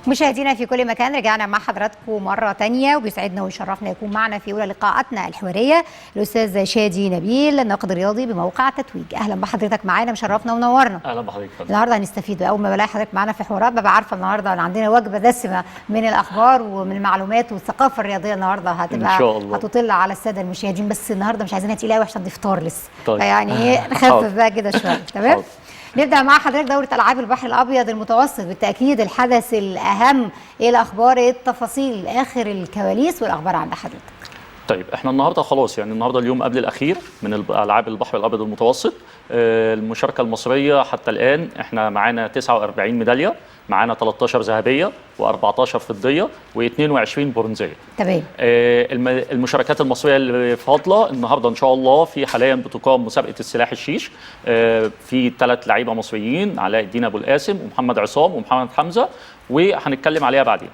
مشاهدينا في كل مكان، رجعنا مع حضراتكم مرة تانية، وبيسعدنا ويشرفنا يكون معنا في أولى لقاءاتنا الحوارية الأستاذ شادي نبيل، الناقد الرياضي بموقع تتويج. أهلا بحضرتك معانا، مشرفنا ومنورنا. أهلا بحضرتك. النهارده هنستفيد بقى، أول ما بلاقي حضرتك معانا في حوارات ببقى عارفة النهارده أن عندنا وجبة دسمة من الأخبار ومن المعلومات والثقافة الرياضية. النهارده هتبقى إن شاء الله هتطل على السادة المشاهدين، بس النهارده مش عايزينها تقيلة قوي عشان دي فطار لسه. طيب. فيعني إيه نخفف بقى كده شوية. تمام؟ نبدأ مع حضرتك دورة ألعاب البحر الأبيض المتوسط، بالتأكيد الحدث الأهم. إيه الأخبار، إيه التفاصيل، آخر الكواليس والأخبار عند حضرتك؟ طيب احنا النهارده خلاص، يعني النهارده اليوم قبل الأخير من ألعاب البحر الأبيض المتوسط. المشاركة المصرية حتى الآن احنا معانا 49 ميدالية، معانا 13 ذهبية و14 فضية و22 برونزية. تمام. المشاركات المصرية اللي فاضلة النهارده إن شاء الله، في حاليا بتقام مسابقة السلاح الشيش، في 3 لعيبة مصريين، علاء الدين أبو القاسم ومحمد عصام ومحمد حمزة، وهنتكلم عليها بعدين.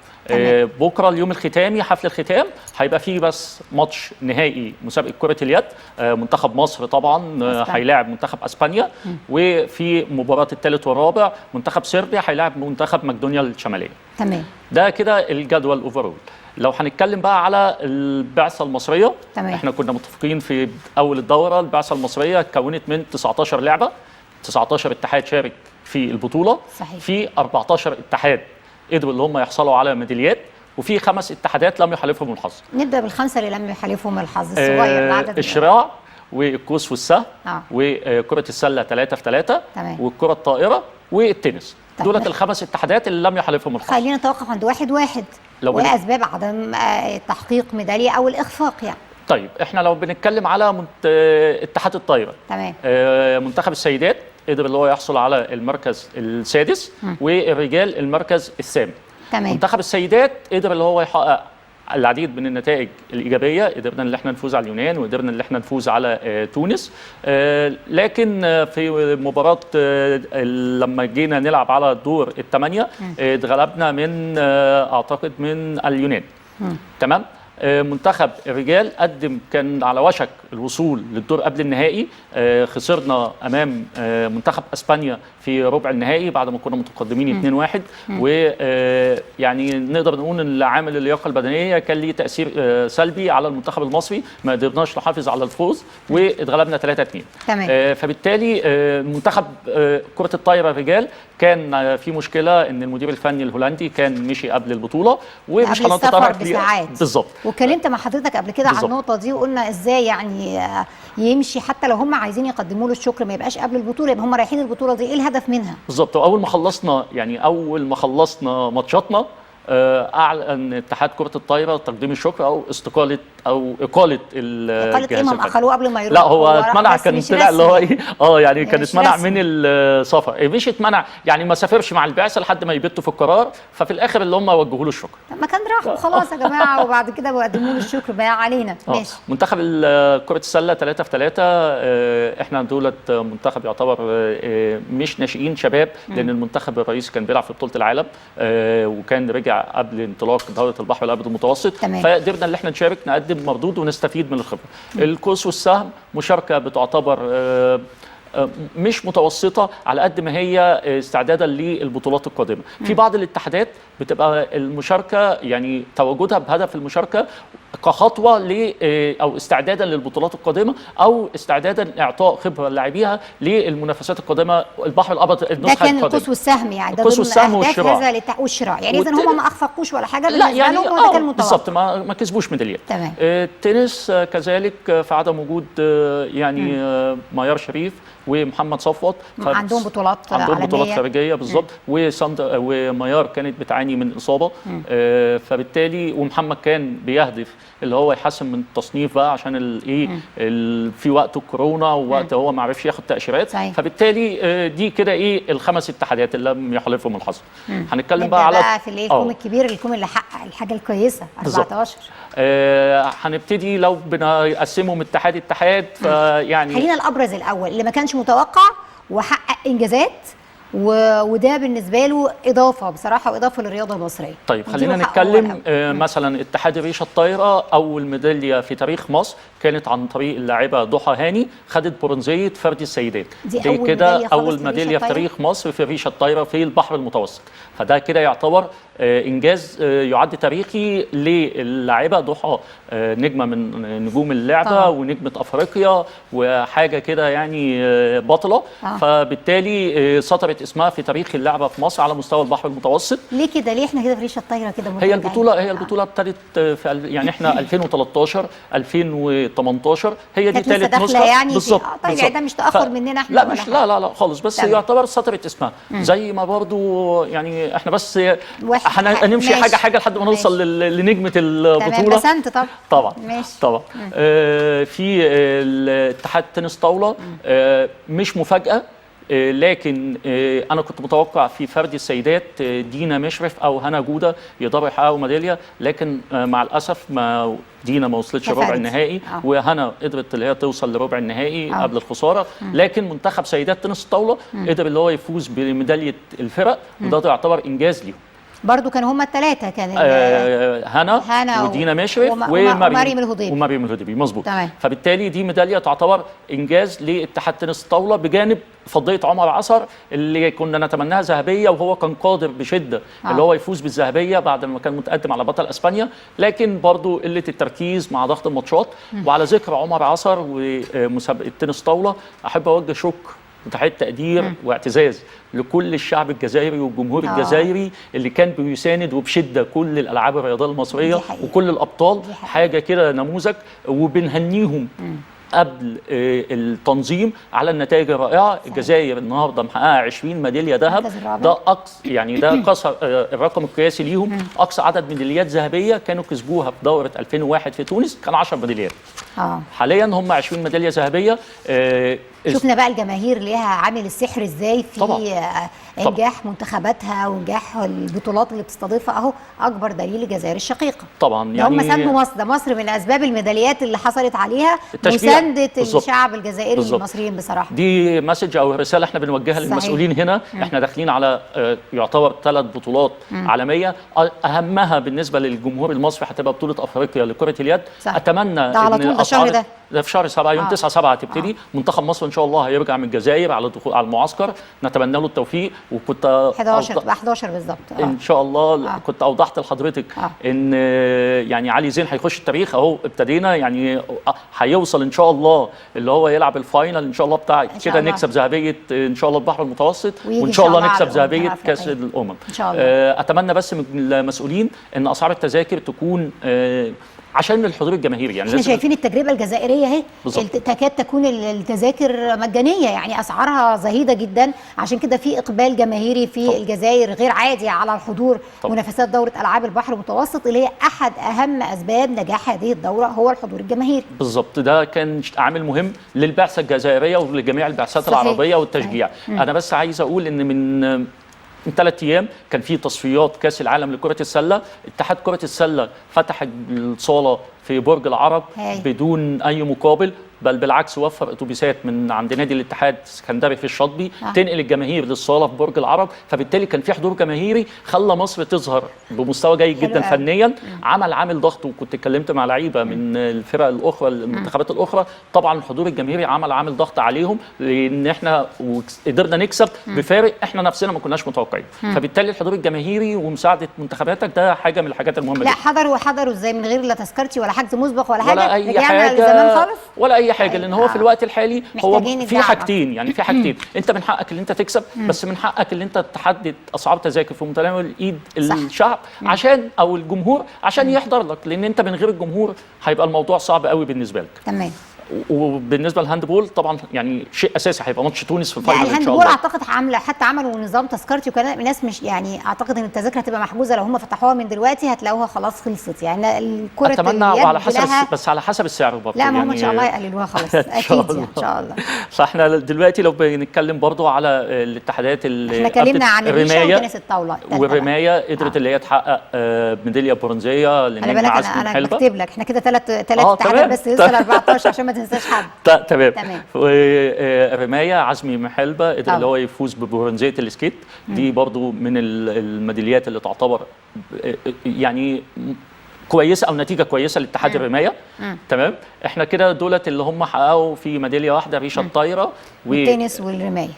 بكره اليوم الختامي، حفل الختام، هيبقى فيه بس ماتش نهائي مسابقه كره اليد. منتخب مصر طبعا هيلاعب منتخب اسبانيا، وفي مباراه الثالث والرابع منتخب صربيا هيلاعب منتخب مقدونيا الشماليه. تمام. ده كده الجدول اوفرول. لو هنتكلم بقى على البعثه المصريه، تمام. احنا كنا متفقين في اول الدوره البعثه المصريه اتكونت من 19 لعبه، 19 اتحاد شارك في البطوله. صحيح. في 14 اتحاد قدروا اللي هم يحصلوا على ميداليات، وفي 5 اتحادات لم يحالفهم الحظ. نبدا بالخمسه اللي لم يحالفهم الحظ الصغير. العدد الشراع والقوس والسهم وكره السله 3 في 3 والكره الطائره والتنس. دولت ال5 اتحادات اللي لم يحالفهم الحظ. خلينا نتوقف عند واحد واسباب عدم تحقيق ميداليه او الاخفاق يعني. طيب احنا لو بنتكلم على اتحاد الطايره، تمام. منتخب السيدات قدر اللي هو يحصل على المركز السادس، والرجال المركز الثامن. تمام. منتخب السيدات قدر اللي هو يحقق العديد من النتائج الايجابيه، قدرنا ان احنا نفوز على اليونان، وقدرنا ان احنا نفوز على تونس. لكن في مباراه لما جينا نلعب على الدور الثمانيه اتغلبنا من اعتقد من اليونان. تمام. منتخب الرجال كان على وشك الوصول للدور قبل النهائي، خسرنا امام منتخب اسبانيا في ربع النهائي بعد ما كنا متقدمين 2-1. ويعني نقدر نقول ان عامل اللياقه البدنيه كان ليه تاثير سلبي على المنتخب المصري، ما قدرناش نحافظ على الفوز واتغلبنا 3-2. تمام. فبالتالي منتخب كره الطايره الرجال كان في مشكله ان المدير الفني الهولندي كان مشي قبل البطوله، ومش هنتطرق ليها بالظبط. واتكلمت مع حضرتك قبل كده عن النقطه دي، وقلنا ازاي يعني يمشي حتى لو هم عايزين يقدموا له الشكر ما يبقاش قبل البطوله، يبقى هم رايحين البطوله دي ايه الهدف منها بالظبط. واول ما خلصنا ماتشاتنا اعلن اتحاد كره الطايره تقديم الشكر او استقاله او اقاله الجهاز الفني. هم اخلوه قبل ما يروح؟ لا هو اتمنع، كان طلع اللي هو ايه يعني كان اتمنع من السفر، مش اتمنع يعني ما سافرش مع البعثه لحد ما يبتوا في القرار، ففي الاخر اللي هم وجهوا له الشكر. ما كان راح وخلاص يا جماعه، وبعد كده بيقدموا له الشكر بقى علينا. ماشي. منتخب كره السله 3 في 3، احنا دولت منتخب يعتبر مش ناشئين شباب، لان المنتخب الرئيسي كان بيلعب في بطوله العالم، وكان رجع قبل انطلاق دوره البحر الابيض المتوسط. فقدرنا ان احنا نشارك، نقدم مردود ونستفيد من الخبره. القوس والسهم مشاركه بتعتبر مش متوسطه على قد ما هي استعدادا للبطولات القادمه. في بعض الاتحادات بتبقى المشاركه يعني تواجدها بهدف المشاركه كخطوه او استعدادا للبطولات القادمه، او استعدادا لاعطاء خبره لاعبيها للمنافسات القادمه. البحر الابيض النسخه القادمه ده كان القوس والسهم يعني، ده القوس والسهم والشراع. والشراع يعني اذا هم ما اخفقوش ولا حاجه بالنسبه لهم، وده كان متوقع بالظبط، ما كسبوش ميداليات. تمام. التنس كذلك في عدم وجود يعني ميار شريف ومحمد صفوت، عندهم بطولات خارجيه بالظبط، وميار كانت بتعاني من اصابه، فبالتالي ومحمد كان بيهدف اللي هو يحسن من التصنيف بقى عشان في وقت الكورونا ووقت هو ما عرفش ياخد تاشيرات. فبالتالي دي كده ال5 اتحادات اللي لم يحالفهم الحظ. هنتكلم بقى على في الكوم الكبير، الكوم اللي حقق الحاجه الكويسه 14. هنبتدي لو بنقسمهم اتحاد فيعني خلينا الابرز الاول اللي ما كانش متوقع وحقق انجازات، وده بالنسبه له اضافه بصراحه، واضافه للرياضه المصريه. طيب خلينا نتكلم مثلا اتحاد الريشه الطايره. اول ميداليه في تاريخ مصر كانت عن طريق اللاعبه ضحى هاني، خدت برونزيه فردي السيدات. دي كده اول ميداليه في تاريخ مصر في الريشه الطايره في البحر المتوسط، فده كده يعتبر انجاز يعد تاريخي للاعبه ضحى، نجمه من نجوم اللعبه ونجمه افريقيا وحاجه كده يعني بطله. فبالتالي سطرت اسمها في تاريخ اللعبه في مصر على مستوى البحر المتوسط. ليه كده؟ ليه احنا كده في ريشه الطايره كده؟ هي البطوله ابتدت في يعني احنا 2013 2018 هي دي ثالث نسخه يعني بالظبط. طيب يعني ده مش تاخر مننا احنا؟ لا مش لا خالص، بس يعتبر سطرت اسمها. زي ما برضو يعني احنا بس هنمشي حاجه لحد ما نوصل لنجمه البطوله. تمام، بس انت طبعا ماشي. طبعا في الاتحاد تنس طاوله مش مفاجاه، لكن انا كنت متوقع في فرد السيدات دينا مشرف او هنا جوده يقدروا يحققوا ميداليه، لكن مع الاسف ما دينا ما وصلتش ربع النهائي، وهنا قدرت اللي هي توصل لربع النهائي قبل الخساره. لكن منتخب سيدات تنس الطاوله قدر اللي هو يفوز بميداليه الفرق، وده يعتبر انجاز ليهم. برضو كانوا هم الثلاثه، كان هنا ودينا مشرف ومريم الهضيبي. ومريم الهضيبي مظبوط. فبالتالي دي ميداليه تعتبر انجاز لاتحاد تنس الطاوله، بجانب فضيه عمر عصر اللي كنا نتمناها ذهبيه، وهو كان قادر بشده اللي هو يفوز بالذهبيه بعد ما كان متقدم على بطل اسبانيا، لكن برضو قله التركيز مع ضغط الماتشات. وعلى ذكر عمر عصر ومسابقه تنس طاوله، احب اوجه شكر وتحية تقدير واعتزاز لكل الشعب الجزائري والجمهور الجزائري اللي كان بيساند وبشده كل الالعاب الرياضيه المصريه وكل الابطال. حاجه كده نموذج، وبنهنيهم قبل التنظيم على النتائج الرائعه. الجزائر النهارده محققه 20 ميداليه ذهب، ده اقصى يعني ده كسر الرقم القياسي ليهم. اقصى عدد ميداليات ذهبيه كانوا كسبوها في دوره 2001 في تونس كان 10 ميداليات. حاليا هم 20 ميداليه ذهبيه. شفنا بقى الجماهير ليها عامل السحر ازاي في انجاح منتخباتها وانجاح البطولات اللي بتستضيفها. اهو اكبر دليل الجزائر الشقيقه طبعا، يعني هم ساندوا مصر. ده مصر من اسباب الميداليات اللي حصلت عليها مسانده الشعب الجزائري للمصريين بصراحه. دي مسج او رساله احنا بنوجهها للمسؤولين هنا. احنا داخلين على يعتبر 3 بطولات عالميه، اهمها بالنسبه للجمهور المصري هتبقى بطوله افريقيا لكره اليد. اتمنى ده على طول، ده الشهر ده في شهر 7 يوم 9/7 هتبتدي. منتخب مصر ان شاء الله هيرجع من الجزائر على دخول على المعسكر، نتمنى له التوفيق. وكنت 11 بالظبط ان شاء الله. كنت اوضحت لحضرتك ان يعني علي زين هيخش التاريخ اهو. ابتدينا يعني هيوصل ان شاء الله اللي هو يلعب الفاينل ان شاء الله بتاع كده، نكسب ذهبيه ان شاء الله البحر المتوسط، وان شاء الله نكسب ذهبيه كاس الامم ان شاء الله. اتمنى بس من المسؤولين ان اسعار التذاكر تكون عشان الحضور الجماهيري. يعني احنا شايفين التجربه الجزائريه اهي تكاد تكون التذاكر مجانيه، يعني اسعارها زهيده جدا. عشان كده في اقبال جماهيري في الجزائر غير عادي على الحضور منافسات دوره العاب البحر المتوسط، اللي هي احد اهم اسباب نجاح هذه الدوره هو الحضور الجماهيري. بالظبط، ده كان عامل مهم للبعثه الجزائريه ولجميع البعثات العربيه والتشجيع. انا بس عايز اقول ان من 3 أيام كان في تصفيات كاس العالم لكرة السلة. اتحاد كرة السلة فتح الصالة في برج العرب بدون أي مقابل، بل بالعكس وفر اتوبيسات من عند نادي الاتحاد السكندري في الشاطبي تنقل الجماهير للصاله في برج العرب. فبالتالي كان في حضور جماهيري خلى مصر تظهر بمستوى جيد جدا فنيا. عامل ضغط، وكنت اتكلمت مع لعيبه من الفرق الاخرى المنتخبات الاخرى. طبعا الحضور الجماهيري عامل ضغط عليهم، لان احنا قدرنا نكسب بفارق احنا نفسنا ما كناش متوقعين. فبالتالي الحضور الجماهيري ومساعده منتخباتك ده حاجه من الحاجات المهمه لا جدا. حضروا ازاي من غير لا تذكرتي ولا حجز مسبق ولا حاجه؟ ولا اي رجعنا حاجه لزمان خالص ولا اي حاجه. لان هو في الوقت الحالي هو في حاجتين، يعني في حاجتين. انت من حقك ان انت تكسب، بس من حقك ان انت تحدد اسعار تذاكر في متناول ايد الشعب عشان او الجمهور عشان يحضر لك، لان انت من غير الجمهور هيبقى الموضوع صعب قوي بالنسبه لك. تمام. وبالنسبه للهاندبول طبعا يعني شيء اساسي هيبقى ماتش تونس في الفاينل ان شاء الله. الهاندبول اعتقد حتى عملوا نظام تذكرتي وكان الناس مش يعني اعتقد ان التذاكر هتبقى محجوزه، لو هم فتحوها من دلوقتي هتلاقوها خلاص خلصت. يعني الكره اتمنى على حسب بس على حسب السعر برضه. لا ما هم ان شاء الله يقللوها خلاص اكيد يعني ان شاء الله. فاحنا دلوقتي لو بنتكلم برضه على الاتحادات اللي احنا اتكلمنا عن الرمايه وتنس الطاوله، والرمايه قدرت اللي هي تحقق ميداليه برونزيه لنجم عزمي انا حلبه. بكتب لك احنا كده 3 اتحادات بس لسه ال 14 عشان ما تنساش حد. تمام. ورمايه عزمي محلبه قدر اللي هو يفوز ببرونزيه السكيت. دي برضو من الميداليات اللي تعتبر يعني كويسه او نتيجه كويسه لاتحاد الرمايه. تمام. احنا كده دولت اللي هم حققوا في ميداليه واحده ريشه الطايره والتنس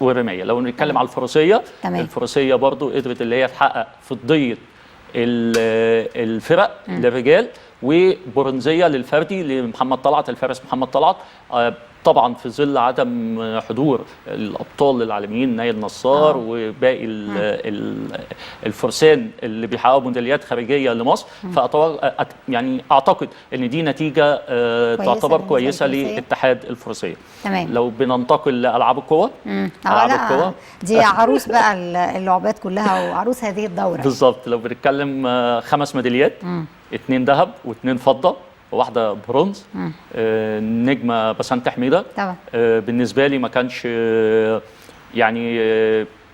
والرمايه. لو نتكلم على الفروسيه، الفروسيه برضو قدرت اللي هي تحقق فضيه الفرق للرجال، وبرونزيه للفردي لمحمد طلعت، الفارس محمد طلعت. طبعا في ظل عدم حضور الابطال العالميين نايل نصار وباقي الفرسان اللي بيحققوا ميداليات خارجيه لمصر، يعني اعتقد ان دي نتيجه تعتبر كويسه لاتحاد الفروسيه. تمام. لو بننتقل لالعاب القوه، العاب القوه دي عروس بقى اللعبات كلها وعروس هذه الدوره بالظبط. لو بنتكلم 5 ميداليات، 2 ذهب و2 فضه وواحده برونز. النجمه بسنت حميده طبعا بالنسبه لي ما كانش يعني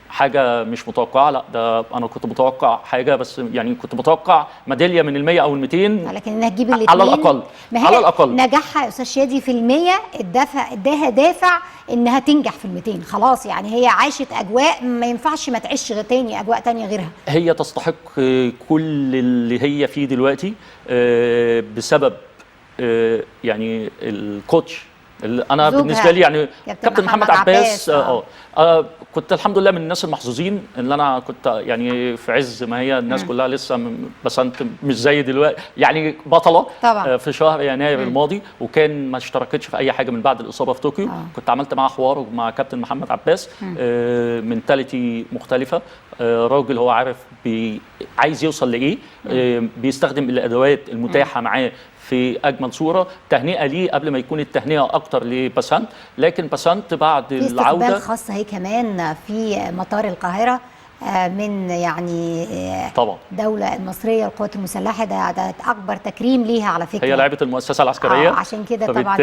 حاجه مش متوقعه، لا ده انا كنت متوقع حاجه، بس يعني كنت متوقع ميداليه من ال100 او ال200، لكن انها تجيب الاثنين على الاقل. على الاقل نجاحها يا استاذ شادي في ال100 اداها دافع انها تنجح في ال200. خلاص يعني هي عاشت اجواء ما ينفعش ما تعيش تاني اجواء تانية غيرها. هي تستحق كل اللي هي فيه دلوقتي بسبب يعني الكوتش اللي انا بالنسبه لي يعني كابتن محمد عباس. كنت الحمد لله من الناس المحظوظين اللي انا كنت يعني في عز ما هي الناس كلها لسه بسنت مش زي دلوقتي يعني بطله طبعا. في شهر يناير الماضي، وكان ما اشتركتش في اي حاجه من بعد الاصابه في طوكيو. كنت عملت معاه حوار مع كابتن محمد عباس، منتاليتي مختلفه، راجل هو عارف عايز يوصل لايه، بيستخدم الادوات المتاحه معاه في اجمل صوره. تهنئه ليه قبل ما يكون التهنئه اكتر لبسنت، لكن بسنت بعد العوده في استقبال خاص هي كمان في مطار القاهره من يعني طبعا الدوله المصريه والقوات المسلحه. ده اكبر تكريم ليها على فكره، هي لاعبه المؤسسه العسكريه عشان كده طبعا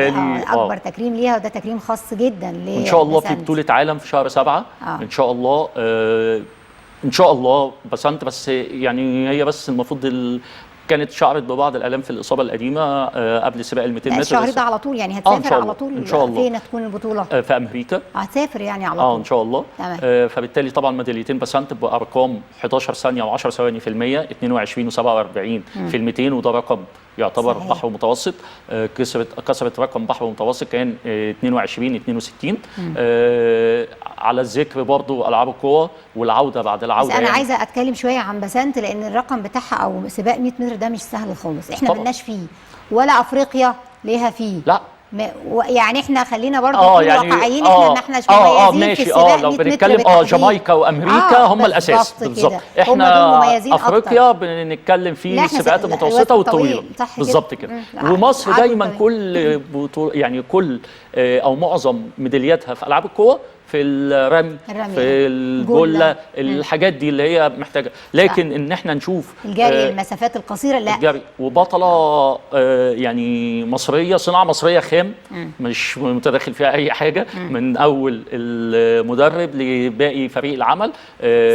اكبر تكريم ليها، وده تكريم خاص جدا ان شاء الله في بطوله عالم في شهر 7 ان شاء الله. ان شاء الله بسنت بس يعني هي بس المفروض كانت شعرت ببعض الالام في الاصابه القديمه قبل سباق ال 200 متر. الشهر ده على طول يعني هتسافر على طول ان شاء الله. فين هتكون البطوله؟ في امريكا. هتسافر يعني على طول ان شاء الله. فبالتالي طبعا ميداليتين بسنت بارقام 11 ثانيه و10 ثواني في المية، 22 و47 في ال 200، وده رقم يعتبر صحيح. بحر متوسط. كسرت رقم بحر متوسط كان 22 62. على الذكر برضو العاب القوى والعوده بعد العوده. بس انا عايزه اتكلم شويه عن بسنت، لان الرقم بتاعها او سباق 100 متر ده مش سهل خالص. احنا مالناش فيه ولا افريقيا ليها فيه. لا يعني احنا خلينا برضه يعني واقعيين، احنا مش مميزين في السباق 100 متر. لو بنتكلم جامايكا وامريكا هم الاساس بالظبط. احنا افريقيا بنتكلم في السباقات المتوسطه والطويله بالظبط كده. ومصر دايما كل بطوله يعني كل او معظم ميدالياتها في العاب القوى في الرمي في الجله، الحاجات دي اللي هي محتاجه. لكن ان احنا نشوف الجري المسافات القصيره لا الجري وبطله يعني مصريه، صناعه مصريه خام، مش متداخل فيها اي حاجه من اول المدرب لباقي فريق العمل.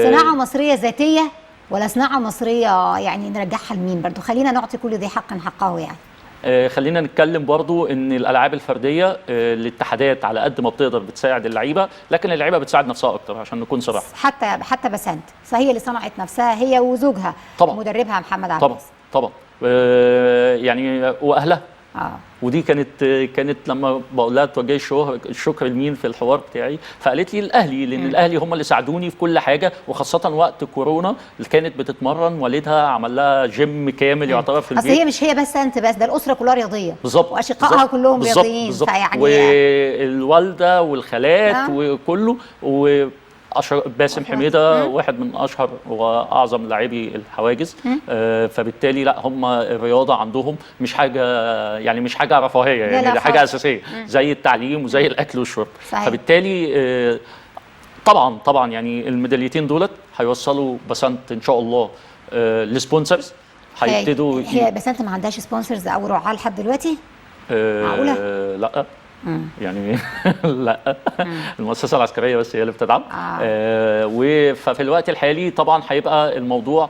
صناعه مصريه ذاتيه ولا صناعه مصريه يعني نرجعها لمين؟ برضو خلينا نعطي كل ذي حق حقه يعني. خلينا نتكلم برضو ان الالعاب الفرديه الاتحادات على قد ما بتقدر بتساعد اللعيبه، لكن اللعيبه بتساعد نفسها اكتر عشان نكون صراحه. حتى بسنت هي اللي صنعت نفسها، هي وزوجها طبعا مدربها محمد عباس طبعا يعني واهلها. ودي كانت لما بقول لها توجهي الشكر لمين في الحوار بتاعي، فقالت لي الاهلي، لان الاهلي هم اللي ساعدوني في كل حاجه، وخاصه وقت كورونا اللي كانت بتتمرن، والدها عمل لها جيم كامل يعتبر في البيت. اصل هي مش هي بس انت بس، ده الاسره كلها رياضيه بالظبط، واشقائها كلهم رياضيين فيعني والوالده والخالات وكله. باسم حميده واحد من اشهر واعظم لاعبي الحواجز. فبالتالي لا، هم الرياضه عندهم مش حاجه يعني مش حاجه رفاهيه، يعني دي حاجه اساسيه زي التعليم وزي الاكل والشرب. فبالتالي طبعا يعني الميداليتين دولت هيوصلوا بسنت ان شاء الله لسبونسرز. هيبتدوا هي بسنت ما عندهاش سبونسرز او رعاه لحد دلوقتي؟ معقوله؟ لا يعني لا، المؤسسه العسكريه بس هي اللي بتدعم. ففي الوقت الحالي طبعا هيبقى الموضوع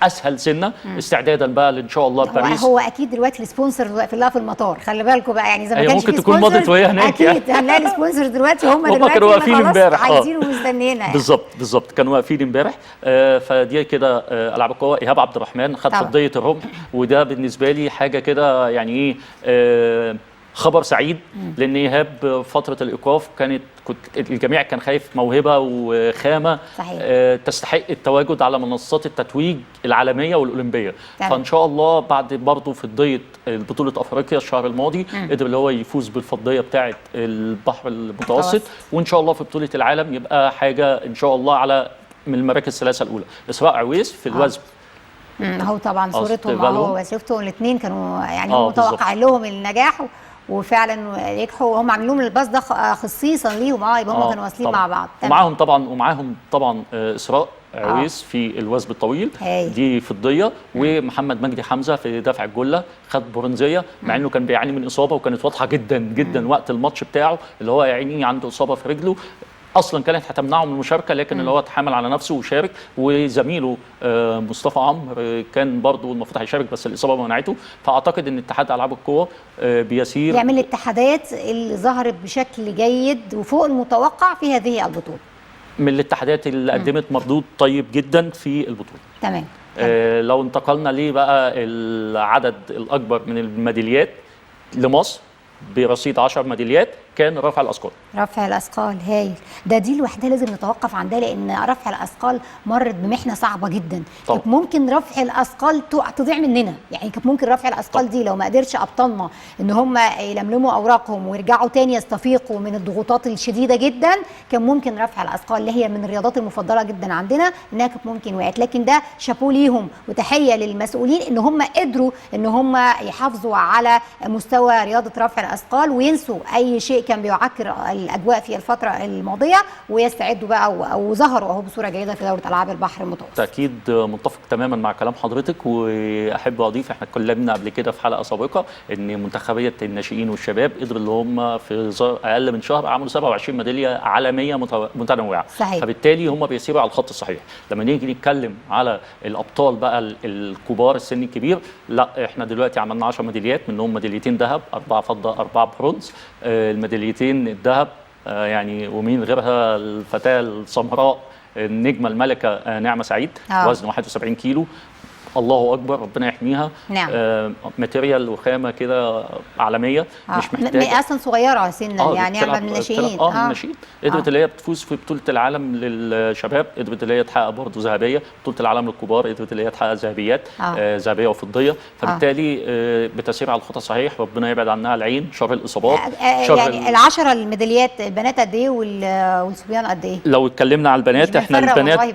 اسهل سنه استعدادا بقى ان شاء الله باريس. هو اكيد دلوقتي السبونسر واقفين لها في المطار، خلي بالكم بقى، يعني زي ما كانش ممكن تكون مضت وهي هناك، اكيد هنلاقي السبونسر دلوقتي هم دلوقتي كانوا واقفين امبارح عايزين ومستنيين يعني. بالظبط كانوا واقفين امبارح. فدي كده العاب القوى. ايهاب عبد الرحمن خد فضيه الرمح، وده بالنسبه لي حاجه كده يعني ايه خبر سعيد، لان ايهاب فتره الايقاف كنت الجميع كان خايف موهبه وخامه تستحق التواجد على منصات التتويج العالميه والاولمبيه. فان شاء الله بعد برضه في ضية بطوله افريقيا الشهر الماضي قدر اللي هو يفوز بالفضيه بتاعه البحر المتوسط، وان شاء الله في بطوله العالم يبقى حاجه ان شاء الله على من المراكز الثلاثه الاولى. اسراء عويس في الوزن هو طبعا صورتهم اهو شفتهم الاثنين كانوا يعني متوقع لهم النجاح وفعلا نجحوا، وهم عاملين لهم الباص ده خصيصا ليهم يبقى هم كانوا واصلين مع بعض. ومعاهم طبعا اسراء عويس في الوثب الطويل دي فضيه، ومحمد مجدي حمزه في دفع الجله خد برونزيه مع انه كان بيعاني من اصابه وكانت واضحه جدا جدا وقت الماتش بتاعه اللي هو يعني عنده اصابه في رجله اصلا كانت هتمنعه من المشاركه، لكن اللي هو اتحمل على نفسه وشارك. وزميله مصطفى عمرو كان برضه المفروض هيشارك بس الاصابه منعته. فاعتقد ان اتحاد العاب القوى بيسير يعمل الاتحادات اللي ظهرت بشكل جيد وفوق المتوقع في هذه البطوله، من الاتحادات اللي قدمت مردود طيب جدا في البطوله. تمام. لو انتقلنا ليه بقى العدد الاكبر من الميداليات لمصر برصيد 10 ميداليات كان رفع الاثقال. رفع الاثقال هايل، دي لوحدها لازم نتوقف عندها لان رفع الاثقال مرت بمحنه صعبه جدا. كانت ممكن رفع الاثقال تضيع مننا، يعني كانت ممكن رفع الاثقال دي لو ما قدرش ابطالنا ان هم يلملموا اوراقهم ويرجعوا تاني يستفيقوا من الضغوطات الشديده جدا، كان ممكن رفع الاثقال اللي هي من الرياضات المفضله جدا عندنا انها كانت ممكن وقعت. لكن ده شابوه ليهم وتحيه للمسؤولين ان هم قدروا ان هم يحافظوا على مستوى رياضه رفع الاثقال وينسوا اي شيء كان بيعكر الاجواء في الفتره الماضيه ويستعدوا بقى وظهروا اهو بصوره جيده في دوره العاب البحر المتوسط. اكيد متفق تماما مع كلام حضرتك، واحب اضيف احنا اتكلمنا قبل كده في حلقه سابقه ان منتخبيه الناشئين والشباب قدروا اللي هم في اقل من شهر عملوا 27 ميداليه عالميه متنوعه. صحيح. فبالتالي هم بيسيروا على الخط الصحيح. لما نيجي نتكلم على الابطال بقى الكبار السن الكبير، لا احنا دلوقتي عملنا 10 ميداليات منهم ميداليتين ذهب، 4 فضه، 4 برونز. الميداليتين الذهب يعني ومين غيرها الفتاه السمراء النجمه الملكه نعمه سعيد وزن 71 كيلو. الله اكبر، ربنا يحميها. نعم. ماتيريال وخامه كده عالميه. مش محتاجه اصلا صغيره سنا يعني نعمه من الناشئين. من الناشئين قدرت اللي هي بتفوز في بطوله العالم للشباب، قدرت اللي هي تحقق برضه ذهبيه، بطوله العالم للكبار قدرت اللي هي تحقق ذهبيات ذهبيه وفضيه. فبالتالي بتسير على الخطى صحيح، ربنا يبعد عنها العين شر الاصابات. يعني ال10 الميداليات البنات قد ايه والصبيان قد ايه؟ لو اتكلمنا على البنات احنا البنات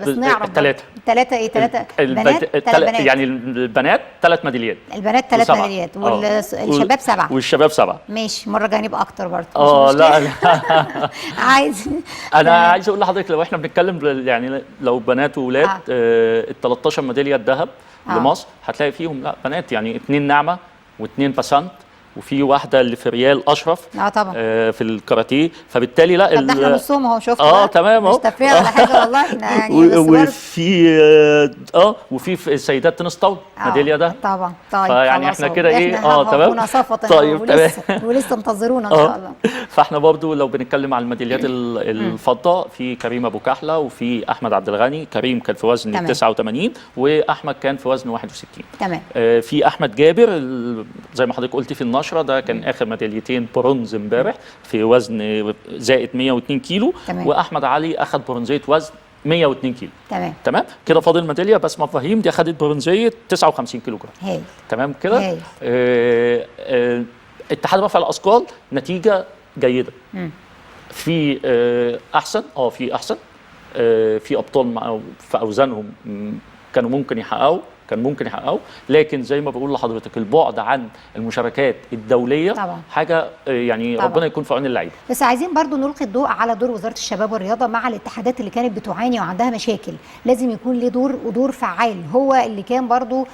3 ايه 3 بنات يعني البنات 3 ميداليات، البنات 3 ميداليات والشباب 7 والشباب 7. ماشي، المره الجايه نبقى اكتر برضه. لا عايز انا عايز اقول لحضرتك لو احنا بنتكلم يعني لو بنات واولاد ال 13 ميداليه الذهب لمصر هتلاقي فيهم لا بنات يعني 2 نعمه و2 بسنت وفي واحده اللي في ريال اشرف طبعا في الكاراتيه. فبالتالي لا طب احنا نصهم اهو شفت تمام اهو مش تفريغ ولا حاجه والله احنا يعني وفي سيدات تنس طاوله ميداليه ده طبعا. طيب فيعني احنا كده ايه تمام طيب ولسه انتظرونا ان شاء الله. فاحنا برضو لو بنتكلم على الميداليات الفضه في كريم ابو كحله وفي احمد عبد الغني. كريم كان في وزن 89 واحمد كان في وزن 61. تمام. في احمد جابر زي ما حضرتك قلتي في النشره ده كان اخر ميداليتين برونز امبارح في وزن زائد 102 كيلو. تمام. واحمد علي اخذ برونزيه وزن 102 كيلو. تمام كده فاضل ميداليه بسمه فهيم دي اخذت برونزيه 59 كيلو جرام. هايل. تمام كده. اتحاد رفع الاثقال نتيجه جيده. في احسن في احسن في ابطال في اوزانهم كانوا ممكن يحققوا لكن زي ما بقول لحضرتك البعد عن المشاركات الدوليه طبعا. حاجه يعني طبعا. ربنا يكون في عون اللعيبه. بس عايزين برضو نلقي الضوء على دور وزاره الشباب والرياضه مع الاتحادات اللي كانت بتعاني وعندها مشاكل. لازم يكون له دور ودور فعال، هو اللي كان برضو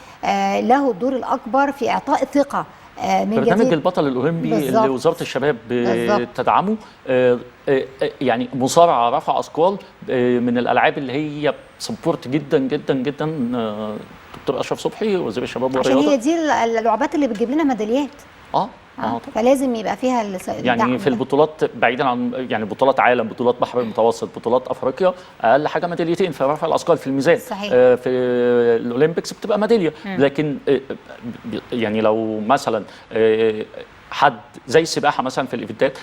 له الدور الاكبر في اعطاء ثقه من برنامج البطل الاولمبي بالزبط. اللي وزاره الشباب بتدعمه. يعني مصارعه رفع اثقال من الالعاب اللي هي سبورت جدا جدا جدا دكتور اشرف صبحي وزير الشباب والرياضه، عشان هي دي اللعبات اللي بتجيب لنا ميداليات. فلازم يبقى فيها يعني في البطولات بعيدا عن يعني بطولات عالم، بطولات بحر المتوسط، بطولات افريقيا اقل حاجه ميداليتين في رفع الاثقال في الميزان. صحيح. في الاولمبيكس بتبقى ميداليه. لكن يعني لو مثلا حد زي السباحه مثلا في الايفنتات.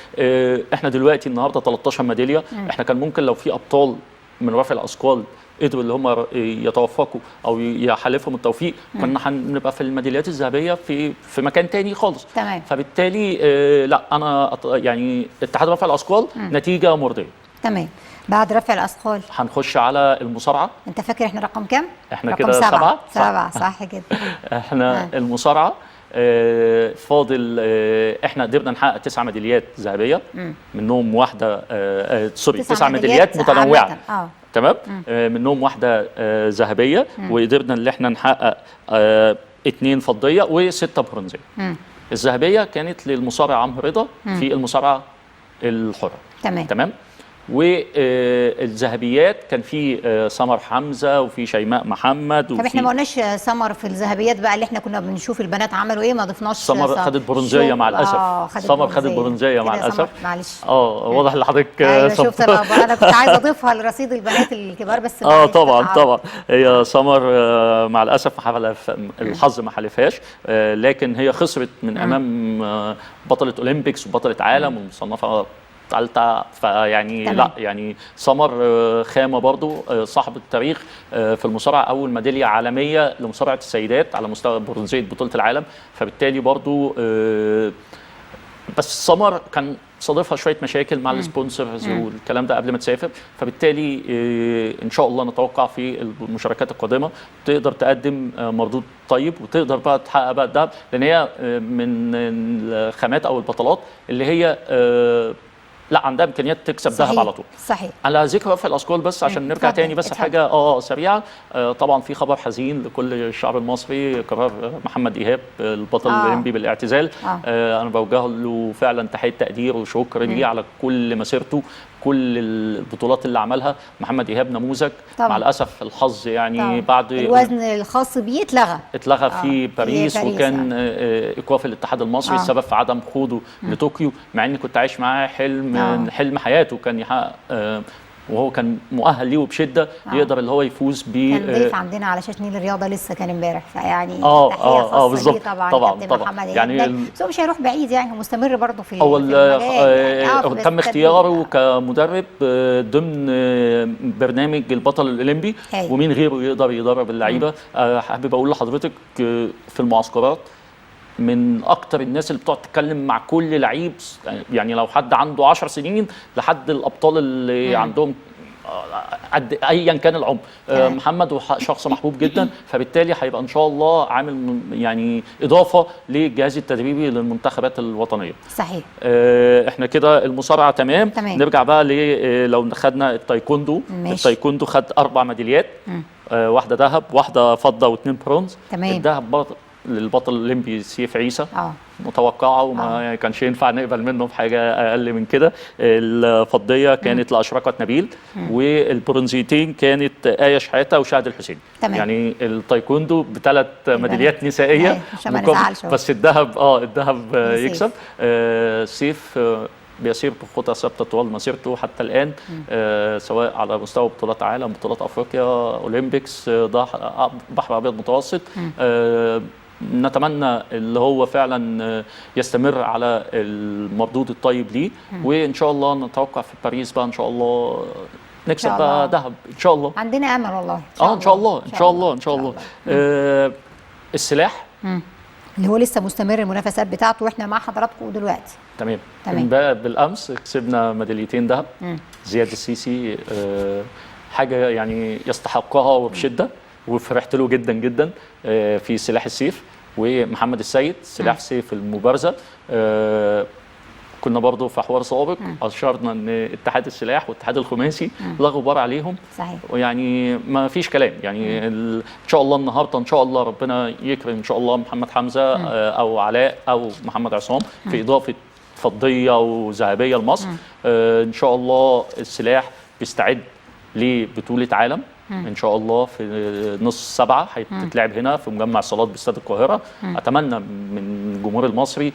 احنا دلوقتي النهارده 13 ميداليه. احنا كان ممكن لو في ابطال من رفع الاثقال قدروا اللي هم يتوفقوا او يحالفهم التوفيق، كنا هنبقى في الميداليات الذهبيه في مكان تاني خالص. تمام. فبالتالي لا انا يعني اتحاد رفع الاثقال نتيجه مرضيه. تمام. بعد رفع الاثقال هنخش على المصارعه. انت فاكر احنا رقم كام؟ احنا رقم كده 7. صح. 7 صح كده. احنا المصارعه فاضل احنا قدرنا نحقق 9 ميداليات ذهبيه، منهم واحده 9 ميداليات متنوعه. تمام. منهم واحده ذهبيه، وقدرنا ان احنا نحقق 2 فضيه و6 برونزيه. الذهبيه كانت للمصارع عمرو رضا في المصارعه الحره. تمام. والذهبيات كان في سمر حمزه وفي شيماء محمد. طب احنا ما قلناش سمر في الذهبيات بقى اللي احنا كنا بنشوف البنات عملوا ايه، ما ضفناش. سمر خدت برونزيه مع الاسف. سمر خدت برونزيه مع الاسف. معلش. واضح ان حضرتك ايوه شفت انا كنت عايزه اضيفها لرصيد البنات الكبار بس. طبعا هي سمر مع الاسف الحظ ما حالفهاش، لكن هي خسرت من امام بطله اولمبيكس وبطله عالم ومصنفه ثالثه. فيعني لا يعني سمر خامه برضو صاحب التاريخ في المصارعه، اول ميداليه عالميه لمصارعه السيدات على مستوى برونزيه بطوله العالم. فبالتالي برضو بس سمر كان صادفها شويه مشاكل مع السبونسرز والكلام ده قبل ما تسافر. فبالتالي ان شاء الله نتوقع في المشاركات القادمه تقدر تقدم مردود طيب وتقدر بقى تحقق بقى الذهب، لان هي من الخامات او البطولات اللي هي لا عندها امكانيات تكسب ذهب على طول. صحيح. على ذكر رفع الاثقال بس عشان نرجع تاني بس حاجه سريعه. طبعا في خبر حزين لكل الشعب المصري، قرار محمد ايهاب البطل الاولمبي بالاعتزال. انا بوجه له فعلا تحيه تقدير وشكر ليه على كل مسيرته، كل البطولات اللي عملها. محمد ايهاب نموذج. مع الاسف الحظ يعني بعد الوزن الخاص بيه اتلغى في باريس وكان ايقاف الاتحاد المصري السبب في عدم خوضه لطوكيو، مع اني كنت عايش معاه حلم حياته كان يحقق، وهو كان مؤهل ليه وبشده يقدر اللي هو يفوز ب. كان ضيف عندنا على شاشه نيل الرياضه لسه كان امبارح، فيعني تحيه خاصه بالظبط. طبعا محمد يعني بس هو مش هيروح بعيد يعني، هو مستمر برضه في المجال. تم اختياره كمدرب ضمن برنامج البطل الاولمبي، ومين غيره يقدر يدرب اللعيبه. حابب اقول لحضرتك في المعسكرات من اكتر الناس اللي بتقعد تتكلم مع كل لعيب، يعني لو حد عنده 10 سنين لحد الابطال اللي عندهم قد ايا كان العمر. محمد شخص محبوب جدا، فبالتالي هيبقى ان شاء الله عامل يعني اضافه للجهاز التدريبي للمنتخبات الوطنيه. صحيح. احنا كده المصارعه تمام. نرجع بقى لو خدنا التايكوندو. التايكوندو خد 4 ميداليات، واحده ذهب واحده فضه و2 برونز. الذهب برضه للبطل الاولمبي سيف عيسى. متوقعه وما كانش ينفع نقبل منه في حاجه اقل من كده. الفضيه كانت لاشرقه نبيل، والبرونزيتين كانت ايه شحاته وشهد الحسين. يعني التايكوندو ب3 ميداليات نسائيه بس الذهب يكسب. سيف بيسير بخطى ثابته طوال مسيرته حتى الان، سواء على مستوى بطولات عالم، بطولات افريقيا، اولمبيكس، بحر ابيض متوسط. نتمنى اللي هو فعلا يستمر على المردود الطيب ليه، وان شاء الله نتوقع في باريس بقى ان شاء الله نكسب بقى ذهب ان شاء الله. عندنا امل والله. ان شاء الله ان شاء الله ان شاء الله. السلاح اللي هو لسه مستمر المنافسات بتاعته واحنا مع حضراتكم دلوقتي. تمام. بالامس كسبنا ميداليتين ذهب. زياد السيسي حاجه يعني يستحقها وبشده، وفرحت له جدا جدا في سلاح السيف. ومحمد السيد سلاح سيف المبارزه. كنا برضو في حوار سابق اشرنا ان اتحاد السلاح والاتحاد الخماسي لا غبار عليهم. صحيح. ويعني ما فيش كلام يعني ان شاء الله النهارده ان شاء الله ربنا يكرم ان شاء الله محمد حمزه او علاء او محمد عصام في اضافه فضيه وذهبيه لمصر. ان شاء الله السلاح بيستعد لبطوله عالم ان شاء الله في نص 7 هتتلعب هنا في مجمع الصالات باستاد القاهره. اتمنى من الجمهور المصري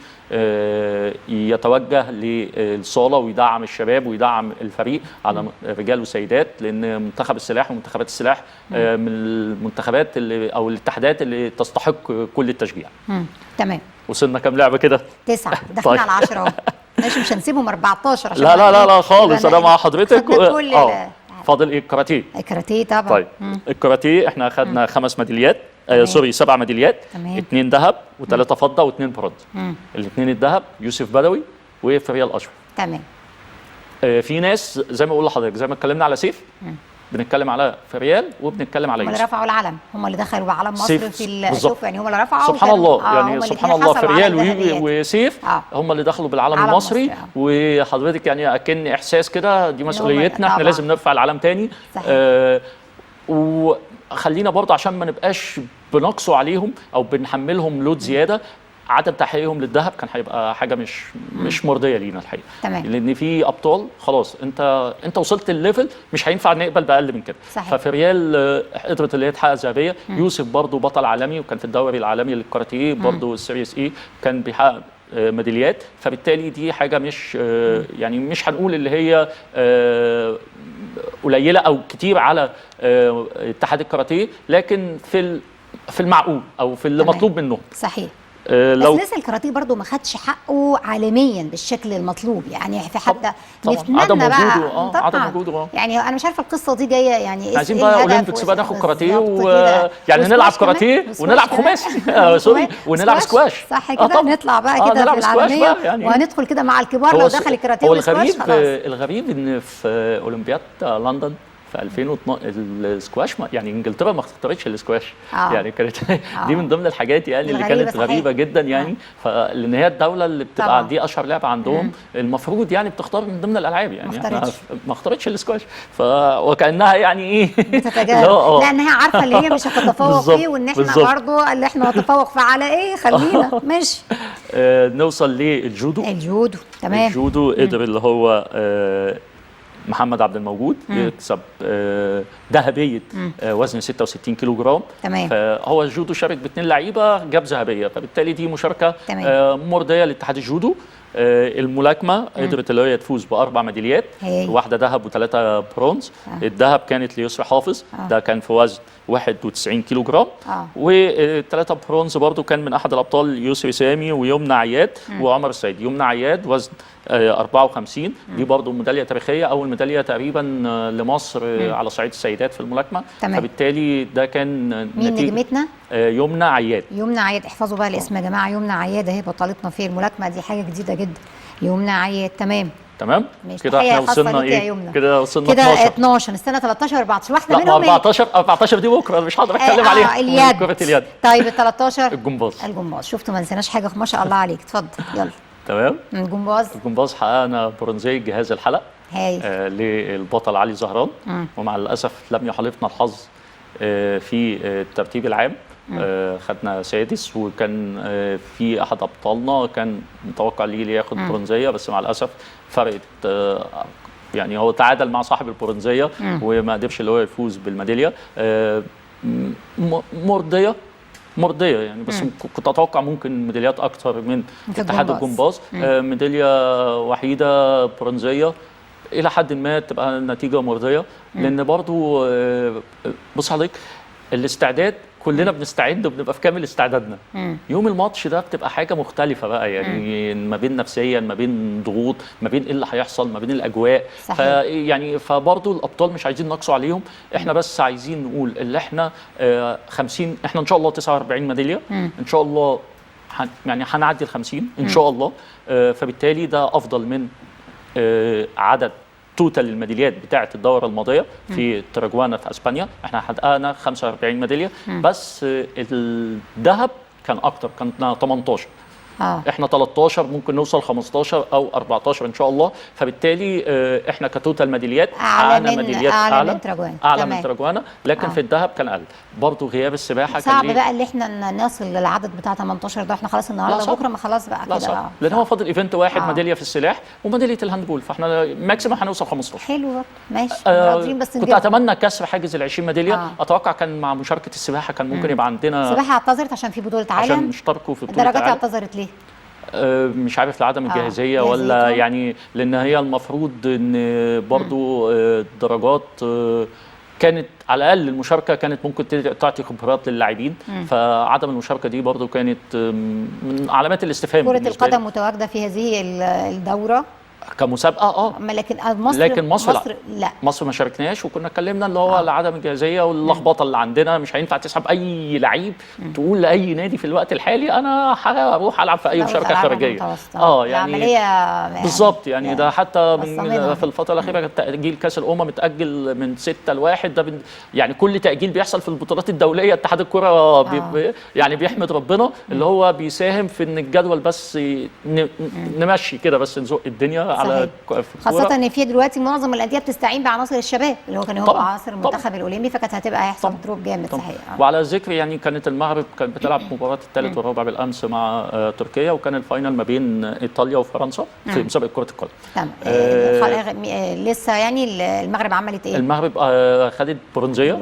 يتوجه للصاله ويدعم الشباب ويدعم الفريق على رجال وسيدات، لان منتخب السلاح ومنتخبات السلاح من المنتخبات اللي او الاتحادات اللي تستحق كل التشجيع. تمام. وصلنا كام لعبه كده؟ 9 داخلين على 10 اهو. ماشي، مش هنسيبهم 14 عشان لا خالص، انا مع حضرتك. فاضل ايه؟ الكاراتيه. الكاراتيه طبعا. طيب الكاراتيه احنا اخذنا 5 ميداليات، سوري 7 ميداليات، 2 ذهب و3 فضه و2 برونز. الاثنين الذهب يوسف بدوي وفريال اشرف. تمام. في ناس زي ما بقول لحضرتك، زي ما اتكلمنا على سيف بنتكلم على فريال وبنتكلم على يوسف. هم اللي رفعوا العلم، هم اللي دخلوا بعلم مصر في شوف يعني هم اللي رفعوا. سبحان الله يعني سبحان الله، فريال وسيف هم اللي دخلوا بالعلم المصري. وحضرتك يعني اكن احساس كده، دي مسؤوليتنا، احنا لازم نرفع العلم تاني. وخلينا برضه عشان ما نبقاش بنقصوا عليهم او بنحملهم لود زياده، عدم تحقيقهم للذهب كان هيبقى حاجه مش مرضيه لينا الحقيقه. تمام. لان في ابطال خلاص انت وصلت الليفل، مش هينفع نقبل باقل من كده. صحيح. ففريال قدرت اللي هي تحقق ذهبيه. يوسف برضو بطل عالمي وكان في الدوري العالمي للكاراتيه برضو السيريس اي، كان بيحقق ميداليات. فبالتالي دي حاجه مش يعني مش هنقول اللي هي قليله او كتير على اتحاد الكاراتيه، لكن في المعقول او في اللي مطلوب منهم. صحيح. لو بس لسه الكاراتيه برضه ما خدش حقه عالميا بالشكل المطلوب، يعني في حتى نتمنى عدم بقى وجوده عدم وجوده يعني انا مش عارفه القصه دي جايه يعني ايه. عايزين بقى اولمبيكس بقى ناخد كاراتيه يعني نلعب كاراتيه ونلعب خماسي سوري ونلعب سكواش. صح كده. نطلع بقى كده في العالميه يعني. وهندخل كده مع الكبار لو دخل الكاراتيه والسكواش. الغريب ان في اولمبياد لندن في 2012 السكواش يعني انجلترا ما اختارتش السكواش. يعني كانت دي من ضمن الحاجات يعني اللي كانت غريبه جدا يعني. فلان هي الدوله اللي بتبقى دي اشهر لعبه عندهم المفروض يعني بتختار من ضمن الالعاب يعني. ما اختارتش السكواش، وكانها يعني ايه بتتجاهل، لان هي عارفه اللي هي مش هتتفوق فيه، وان احنا برضه اللي احنا نتفوق في على ايه. خلينا ماشي. نوصل للجودو. تمام. الجودو قدر اللي هو محمد عبد الموجود يكسب ذهبيه وزن 66 كيلو جرام. تمام. فهو الجودو شارك ب2 لعيبه جاب ذهبيه، فبالتالي دي مشاركه مرضيه لاتحاد الجودو. الملاكمه قدرت اللي هي تفوز ب4 ميداليات، واحده ذهب و3 برونز. الذهب كانت ليسرى حافظ، ده كان في وزن 91 كيلو جرام. و3 برونز برضو كان من احد الابطال يسري سامي ويمنى عياد وعمر السيد. يمنى عياد وزن 54، دي برضو ميداليه تاريخيه، اول ميداليه تقريبا لمصر على صعيد السيدات في الملاكمه. فبالتالي ده كان مين نجمتنا؟ يمنى عياد. يمنى عياد، احفظوا بقى الاسم يا جماعه. يمنى عياد اهي بطلتنا في الملاكمه، دي حاجه جديده جدا. يمنى عياد. تمام كده احنا وصلنا ايه؟ كده وصلنا 12. السنه 13 14 واحده منهم. 14 دي بكره مش هقدر اتكلم عليها. اليد. كره اليد. طيب ال 13 الجمباز. شفتوا ما نسيناش حاجه، ما شاء الله عليك. اتفضل يلا. تمام. الجمباز حققنا برونزيه جهاز الحلق للبطل علي زهران. ومع الاسف لم يحالفنا الحظ في الترتيب العام. خدنا سادس، وكان في احد ابطالنا كان متوقع ليه ياخد برونزيه، بس مع الاسف فرقت يعني هو تعادل مع صاحب البرونزيه وما قدرش اللي هو يفوز بالميداليه. مرضيه يعني، بس كنت اتوقع ممكن ميداليات اكتر من اتحاد الجمباز. ميداليه وحيده برونزيه الى حد ما تبقى نتيجه مرضيه، لان برضو بص حضرتك الاستعداد كلنا بنستعد وبنبقى في كامل استعدادنا. يوم الماتش ده بتبقى حاجه مختلفه بقى يعني، ما بين نفسيا، ما بين ضغوط، ما بين ايه اللي هيحصل، ما بين الاجواء. يعني فبرضه الابطال مش عايزين نقصوا عليهم، احنا بس عايزين نقول اللي احنا 50، احنا ان شاء الله 49 ميداليه ان شاء الله، يعني هنعدي ال50 ان شاء الله. فبالتالي ده افضل من عدد توتال الميداليات بتاعه الدوره الماضيه في تراجوانا في اسبانيا. احنا حققنا 45 ميداليه، بس الذهب كان اكتر، كان 18. احنا 13، ممكن نوصل 15 او 14 ان شاء الله. فبالتالي احنا كتوتال ميداليات اعلى من تراجوانا، لكن في الذهب كان اقل. برضه غياب السباحه صعب كان بقى اللي احنا نصل للعدد بتاع 18 ده. احنا خلاص النهارده بكره ما خلاص بقى كده. لان هو فاضل ايفنت واحد، ميداليه في السلاح وميداليه الهاندبول، فاحنا ماكسيمم هنوصل 15. حلو ماشي. راضيين بس كنت اتمنى كسر حاجز ال 20 ميداليه. اتوقع كان مع مشاركه السباحه كان ممكن يبقى عندنا. السباحه اعتذرت عشان في بطوله عالم، عشان اشتركوا في بطوله الدرجات. اعتذرت ليه؟ مش عارف لعدم الجاهزيه ولا يعني لان هي المفروض ان برضو الدرجات كانت على الاقل المشاركه كانت ممكن تعطي خبرات للاعبين، فعدم المشاركه دي برضو كانت من علامات الاستفهام. كره القدم متواجده في هذه الدوره كمسابقه لكن مصر لا، مصر ما شاركناش، وكنا اتكلمنا اللي هو عدم الجاهزيه واللخبطه اللي عندنا. مش هينفع تسحب اي لعيب تقول لاي نادي في الوقت الحالي انا هروح العب في اي مشاركه خارجيه. يعني العمليه بالظبط يعني ده حتى في الفتره الاخيره تاجيل كاس الامم متاجل من 6-1. ده يعني كل تاجيل بيحصل في البطولات الدوليه اتحاد الكره يعني بيحمد ربنا اللي هو بيساهم في ان الجدول بس نمشي كده، بس نزق الدنيا على خاصة ان في دلوقتي معظم الانديه بتستعين بعناصر الشباب اللي هو كان هو عناصر المنتخب الاولمبي، فكانت هتبقى هيحصل دروب جامد صحيح. وعلى ذكر يعني كانت المغرب كانت بتلعب مباراة الثالث والرابع بالامس مع تركيا، وكان الفاينل ما بين ايطاليا وفرنسا في مسابقة كرة القدم. تمام. لسه يعني المغرب عملت ايه؟ المغرب خدت برونزية.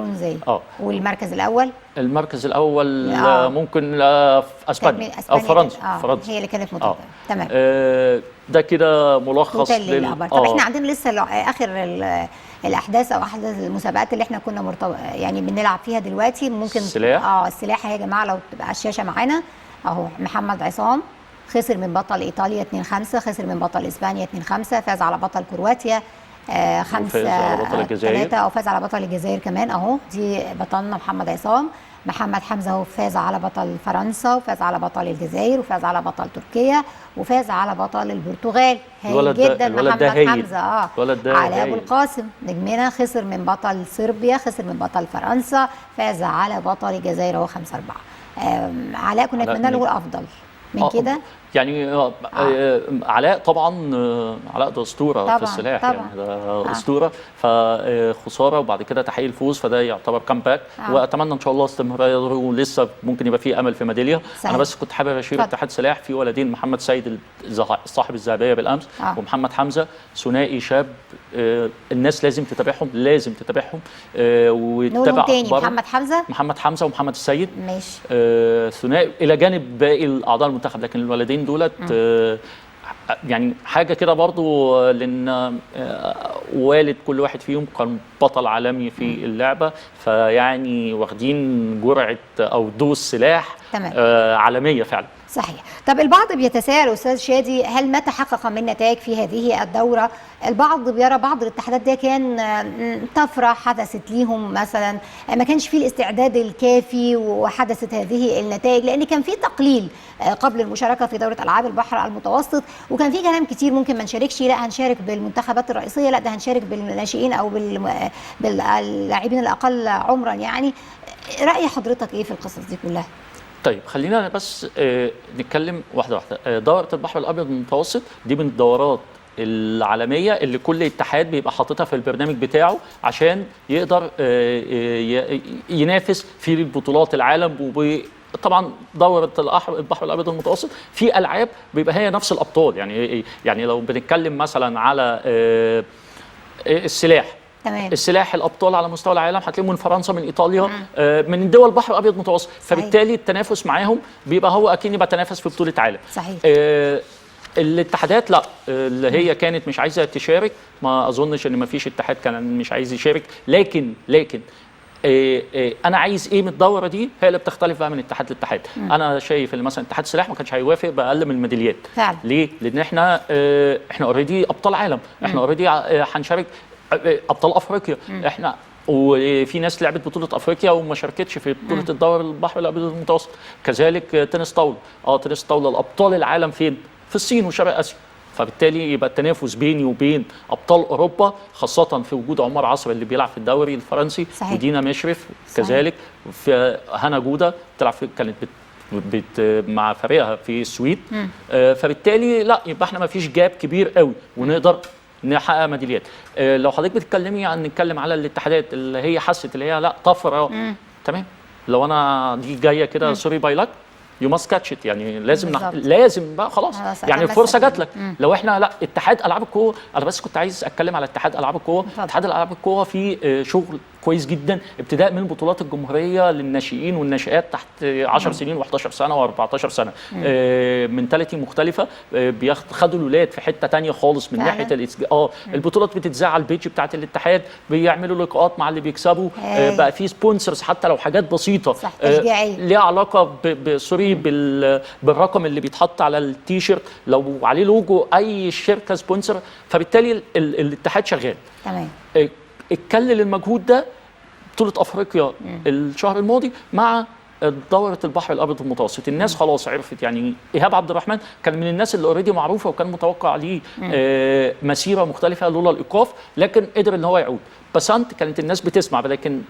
والمركز الاول؟ المركز الاول ممكن في اسبانيا او فرنسا. هي اللي كانت متابعه. تمام. ده كده ملخص طب احنا عندنا لسه اخر الاحداث او احداث المسابقات اللي احنا كنا يعني بنلعب فيها دلوقتي. ممكن السلاح يا جماعه لو تبقى على الشاشه معانا اهو. محمد عصام خسر من بطل ايطاليا 2-5، خسر من بطل اسبانيا 2-5، فاز على بطل كرواتيا 5-3، او فاز على بطل الجزائر كمان اهو. دي بطلنا محمد عصام. محمد حمزه هو فاز على بطل فرنسا، وفاز على بطل الجزائر، وفاز على بطل تركيا، وفاز على بطل البرتغال. هايل جدا محمد حمزه. علاء ابو القاسم نجمنا خسر من بطل صربيا، خسر من بطل فرنسا، فاز على بطل الجزائر هو 5-4. علاء كنا نتمنى له الافضل من كده يعني. علاء طبعا علاء ده اسطوره في السلاح يعني ده اسطوره، فخساره وبعد كده تحقيق الفوز، فده يعتبر كامباك. واتمنى ان شاء الله استمرار، ولسه ممكن يبقى فيه امل في ميداليه. انا بس كنت حابب اشير اتحاد سلاح في ولدين، محمد سيد صاحب الذهبيه بالامس ومحمد حمزه، ثنائي شاب الناس لازم تتابعهم وتتابع اخبارهم. محمد حمزه ومحمد السيد ماشي. ثنائي الى جانب باقي اعضاء المنتخب، لكن الولدين دولت يعني حاجه كده برضو، لان والد كل واحد فيهم كان بطل عالمي في اللعبه، فيعني واخدين جرعه او دوز سلاح عالميه فعلا. صحيح. طب البعض بيتساءل استاذ شادي، هل ما تحقق من نتائج في هذه الدوره؟ البعض بيرى بعض الاتحادات ده كان طفره حدثت ليهم مثلا، ما كانش فيه الاستعداد الكافي وحدثت هذه النتائج، لان كان في تقليل قبل المشاركه في دوره العاب البحر المتوسط، وكان في كلام كتير ممكن ما نشاركش، لا هنشارك بالمنتخبات الرئيسيه، لا ده هنشارك بالناشئين او باللاعبين الاقل عمرا. يعني راي حضرتك ايه في القصص دي كلها؟ طيب خلينا بس نتكلم واحده واحده. دوره البحر الابيض المتوسط دي من الدورات العالميه اللي كل اتحاد بيبقى حاططها في البرنامج بتاعه عشان يقدر ينافس في بطولات العالم. طبعا دوره البحر الابيض المتوسط في العاب بيبقى هي نفس الابطال. يعني لو بنتكلم مثلا على السلاح، تمام. السلاح الابطال على مستوى العالم هتلاقيهم من فرنسا، من ايطاليا، من دول البحر الابيض المتوسط، فبالتالي التنافس معاهم بيبقى هو اكن يبقى تنافس في بطوله عالم. صحيح. الاتحادات لا، اللي هي كانت مش عايزه تشارك، ما اظنش ان ما فيش اتحاد كان مش عايز يشارك، لكن انا عايز ايه من الدوره دي هي اللي بتختلف بقى من اتحاد لاتحاد. انا شايف ان مثلا اتحاد السلاح ما كانش هيوافق باقل من الميداليات. فعلا. ليه؟ لان احنا اوريدي ابطال عالم، احنا اوريدي هنشارك ابطال افريقيا. احنا وفي ناس لعبت بطوله افريقيا وما شاركتش في بطوله الدوري البحر الابيض المتوسط. كذلك تنس طاوله، تنس طاوله الابطال العالم فين؟ في الصين وشرق اسيا. فبالتالي يبقى التنافس بيني وبين ابطال اوروبا، خاصه في وجود عمر عصر اللي بيلعب في الدوري الفرنسي. صحيح. ودينا مشرف كذلك. في هنا جوده بتلعب كانت مع فريقها في السويد. فبالتالي لا، يبقى احنا ما فيش جاب كبير قوي ونقدر نحقق ميداليات. لو حضرتك بتتكلمي عن نتكلم على الاتحادات اللي هي حست اللي هي لا طفره، تمام. لو انا دي جايه كده سوري باي لك يو ماست كاتش ات، يعني لازم بقى خلاص يعني الفرصه جات لك. لو احنا لا اتحاد العاب القوه، انا بس كنت عايز اتكلم على اتحاد العاب القوه. اتحاد العاب القوه في شغل كويس جدا، ابتداء من بطولات الجمهوريه للناشئين والناشئات تحت 10 سنين و11 سنه و14 سنه، من 30 مختلفه، خدوا الولاد في حته تانية خالص من ناحيه البطولات بتتذاع على البيج بتاعت الاتحاد، بيعملوا لقاءات مع اللي بيكسبوا، بقى في سبونسرز حتى لو حاجات بسيطه ليها علاقه سوري بالرقم اللي بيتحط على التيشيرت، لو عليه لوجو اي شركه سبونسر، فبالتالي الاتحاد شغال. تمام. اتكلل المجهود ده بطولة افريقيا الشهر الماضي مع دورة البحر الابيض المتوسط. الناس خلاص عرفت، يعني ايهاب عبد الرحمن كان من الناس اللي اوريدي معروفه وكان متوقع ليه مسيره مختلفه لولا الايقاف، لكن قدر ان هو يعود. بسنت كانت الناس بتسمع، لكن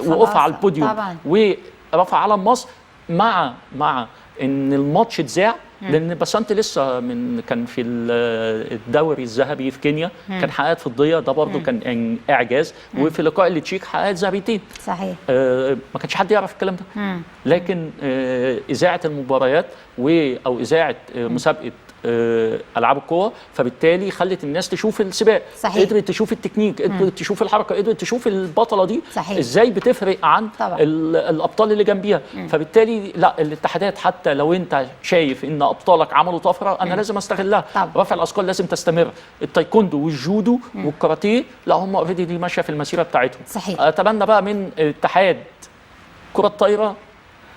وقف على البوديوم ورفع علم مصر مع ان الماتش اتذاع، لان بسنت لسه كان في الدوري الذهبي في كينيا، كان حققت فضيه، ده برضه كان اعجاز، وفي لقاء التشيك حققت ذهبيتين. صحيح. ما كانش حد يعرف الكلام ده. لكن اذاعه المباريات او اذاعه مسابقه العاب القوى، فبالتالي خلت الناس تشوف السباق، قدرت تشوف التكنيك، قدرت تشوف الحركه، قدرت تشوف البطله دي ازاي بتفرق عن الابطال اللي جنبيها. فبالتالي لا، الاتحادات حتى لو انت شايف ان ابطالك عملوا طفره، انا لازم استغلها. رفع الاثقال لازم تستمر، التايكوندو والجودو والكاراتيه لا، هم اوريدي دي ماشيه في المسيره بتاعتهم. صحيح. اتمنى بقى من اتحاد كره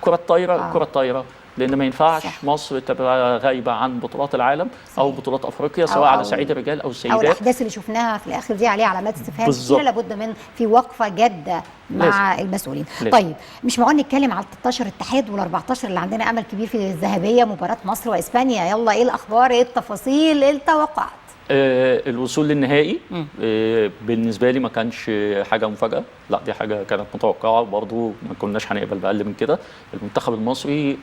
الطايره لان ما ينفعش مصر تبقى غايبه عن بطولات العالم او بطولات افريقيا، سواء على صعيد الرجال او السيدات، او الاحداث اللي شفناها في الاخر دي عليها علامات استفهام كتيره، لابد من في وقفه جاده مع المسؤولين. طيب، مش معقول نتكلم على 13 اتحاد وال14 اللي عندنا امل كبير في الذهبيه، مباراه مصر واسبانيا. يلا، ايه الاخبار، ايه التفاصيل، ايه التوقعات؟ الوصول للنهائي بالنسبه لي ما كانش حاجه مفاجاه، لا دي حاجه كانت متوقعه برضو، ما كناش هنقبل باقل من كده. المنتخب المصري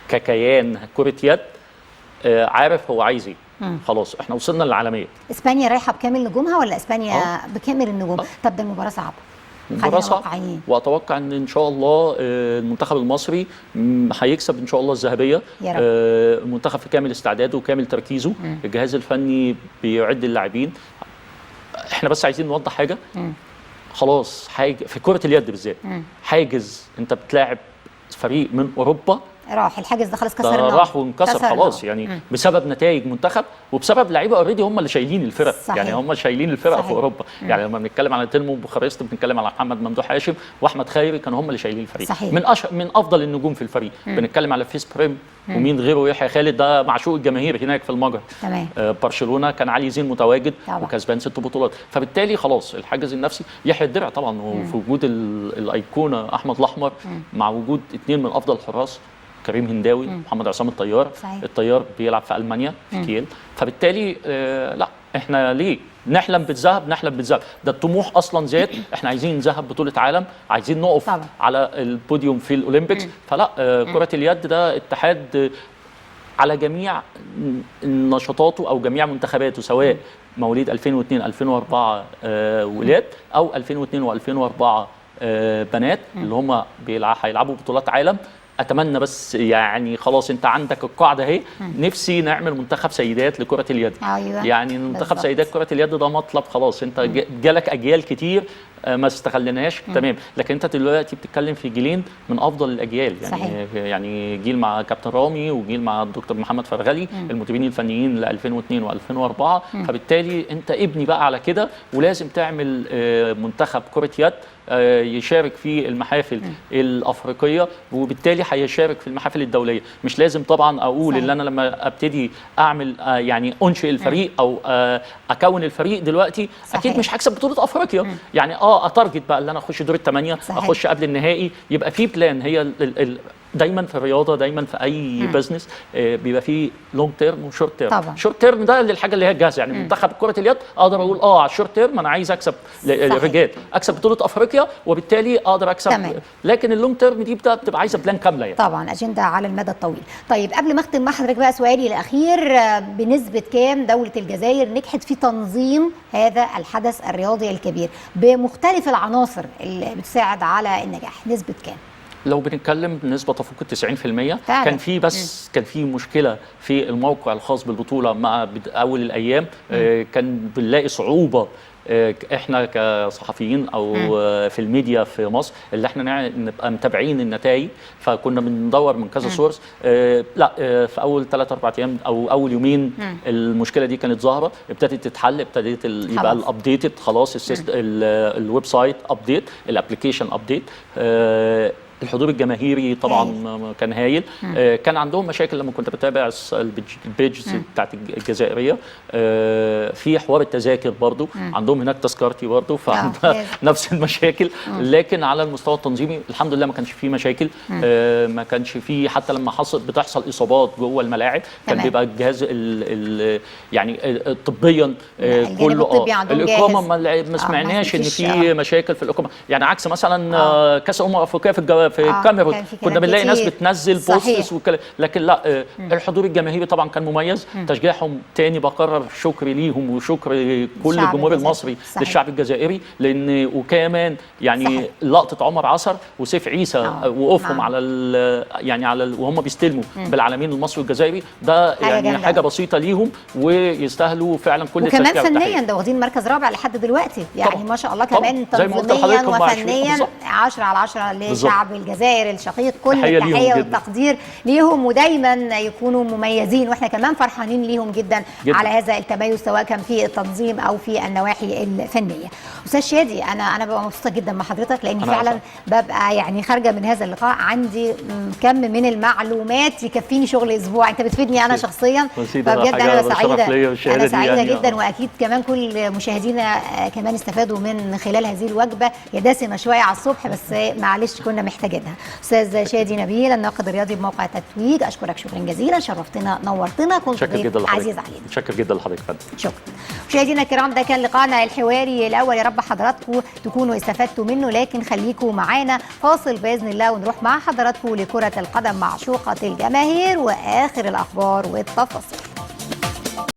ككيان كره يد عارف هو عايز ايه. خلاص احنا وصلنا للعالميه. اسبانيا رايحه بكامل نجومها ولا اسبانيا بكامل النجوم؟ طب ده المباراه صعبه، واتوقع ان شاء الله المنتخب المصري هيكسب ان شاء الله الذهبيه. المنتخب في كامل استعداده وكامل تركيزه، الجهاز الفني بيعد اللاعبين. احنا بس عايزين نوضح حاجه، خلاص في كره اليد بالذات حاجز، انت بتلاعب فريق من اوروبا، راح الحاجز ده خلاص، كسر النار، راح وانكسر خلاص يعني بسبب نتائج منتخب وبسبب لعيبه اوريدي هم اللي شايلين الفرق. يعني هم شايلين الفرق في اوروبا. يعني لما بنتكلم على تلمو بوخارست، بنتكلم على محمد ممدوح هاشم واحمد خيري، كانوا هم اللي شايلين الفريق. من افضل النجوم في الفريق. بنتكلم على فيس بريم ومين غيره، يحيى خالد ده معشوق الجماهير هناك في المجر. برشلونه كان علي زين متواجد وكسبان 6 بطولات. فبالتالي خلاص الحاجز النفسي، يحيى الدرع طبعا، وفي وجود الايقونه احمد الاحمر، مع وجود 2 من افضل الحراس، كريم هنداوي، محمد عصام الطيار. الطيار بيلعب في المانيا في كيل. فبالتالي لا، احنا ليه نحلم بالذهب؟ ده الطموح اصلا زاد. احنا عايزين نذهب بطوله عالم، عايزين نقف على البوديوم في الاولمبيكس. فلا، كره اليد ده اتحاد على جميع نشاطاته او جميع منتخباته، سواء مواليد 2002 2004 ولاد، او 2002 و2004 بنات، اللي هم هيلعبوا بطولات عالم. اتمنى بس يعني خلاص انت عندك القاعده اهي، نفسي نعمل منتخب سيدات لكره اليد. يعني منتخب سيدات كره اليد ده مطلب، خلاص انت جالك اجيال كتير ما استغلناش. تمام، لكن انت دلوقتي بتتكلم في جيلين من افضل الاجيال. يعني يعني جيل مع كابتن رامي وجيل مع الدكتور محمد فرغلي، المدربين الفنيين ل 2002 و2004. فبالتالي انت ابني بقى على كده، ولازم تعمل منتخب كره يد يشارك في المحافل الافريقيه، وبالتالي هيشارك في المحافل الدوليه. مش لازم طبعا اقول ان انا لما ابتدي اعمل يعني انشئ الفريق او اكون الفريق دلوقتي اكيد مش هكسب بطوله افريقيا. يعني اتارجت بقى ان انا اخش دور ال8، اخش قبل النهائي، يبقى في بلان. هي دايما في الرياضه، دايما في اي بزنس بيبقى فيه لونج تيرم وشورت تيرم. شورت تيرم ده للحاجه اللي هي الجاهزه. يعني منتخب كره اليد اقدر اقول على الشورت تيرم انا عايز اكسب الرجال، اكسب بطوله افريقيا، وبالتالي اقدر اكسب. لكن اللونج تيرم دي بتبقى عايزه بلان كامله يعني. طبعا اجنده على المدى الطويل. طيب، قبل ما اختم مع حضرتك بقى سؤالي الاخير، بنسبه كام دوله الجزائر نجحت في تنظيم هذا الحدث الرياضي الكبير بمختلف العناصر اللي بتساعد على النجاح؟ نسبه كام؟ لو بنتكلم بنسبه تفوق 90%. كان في كان في مشكله في الموقع الخاص بالبطوله مع اول الايام. كان بنلاقي صعوبه احنا كصحفيين او في الميديا في مصر اللي احنا نبقى متابعين النتائج، فكنا بندور من كذا سورس. لا في اول 3-4 ايام او اول يومين المشكله دي كانت ظاهره، ابتدت تتحل، ابتدت يبقى الابديتد خلاص، الويب سايت ابديت، الابلكيشن ابديت. الحضور الجماهيري طبعا كان هايل. كان عندهم مشاكل لما كنت بتابع البيجز بتاعت الجزائريه في حوار التذاكر برضو، عندهم هناك تذكرتي برضو، فعندنا نفس المشاكل. لكن على المستوى التنظيمي الحمد لله ما كانش فيه مشاكل. ما كانش فيه حتى لما بتحصل اصابات جوه الملاعب كان بيبقى الجهاز يعني طبيا كله الاقامه ما سمعناش ان في مشاكل في الاقامه، يعني عكس مثلا كاس افريقيا في الكاميرون كنا بنلاقي ناس بتنزل بوستس وكلام، لكن لا الحضور الجماهيري طبعا كان مميز. تشجيعهم تاني بكرر شكري ليهم وشكر كل الجمهور المصري للشعب الجزائري، لان وكمان يعني لقطه عمر عصر وسيف عيسى وقوفهم على وهم بيستلموا بالعلمين المصري والجزائري، ده يعني حاجه بسيطه ليهم ويستاهلوا فعلا كل التشجيع وكمان فنيا ده واخدين مركز رابع لحد دلوقتي، يعني طبعا. ما شاء الله كمان تنظيميا وفنيا 10 على 10 لشعب الجزائر الشقيق. كل التحيه والتقدير ليهم، ودايما يكونوا مميزين، واحنا كمان فرحانين ليهم جدا على هذا التميز سواء كان في التنظيم او في النواحي الفنيه. استاذ شادي انا ببقى مبسوطه جدا مع حضرتك، لان فعلا ببقى يعني خارجه من هذا اللقاء عندي كم من المعلومات يكفيني شغل اسبوع. انت بتفيدني انا شخصيا، فبجد انا سعيده جدا، واكيد كمان كل مشاهدينا كمان استفادوا من خلال هذه الوجبه. هي دسمه شويه على الصبح بس معلش كنا محتاجينها. استاذ شادي نبيل الناقد الرياضي بموقع تتويج، اشكرك شكرا جزيلا، شرفتنا نورتنا، كنت ضيف عزيز علينا. متشكر جدا لحضرتك فندم. شكرا. مشاهدينا الكرام ده كان لقاءنا الحواري الاول، يا رب حضراتكم تكونوا استفدتوا منه، لكن خليكم معانا فاصل باذن الله ونروح مع حضراتكم لكرة القدم معشوقة الجماهير واخر الاخبار والتفاصيل.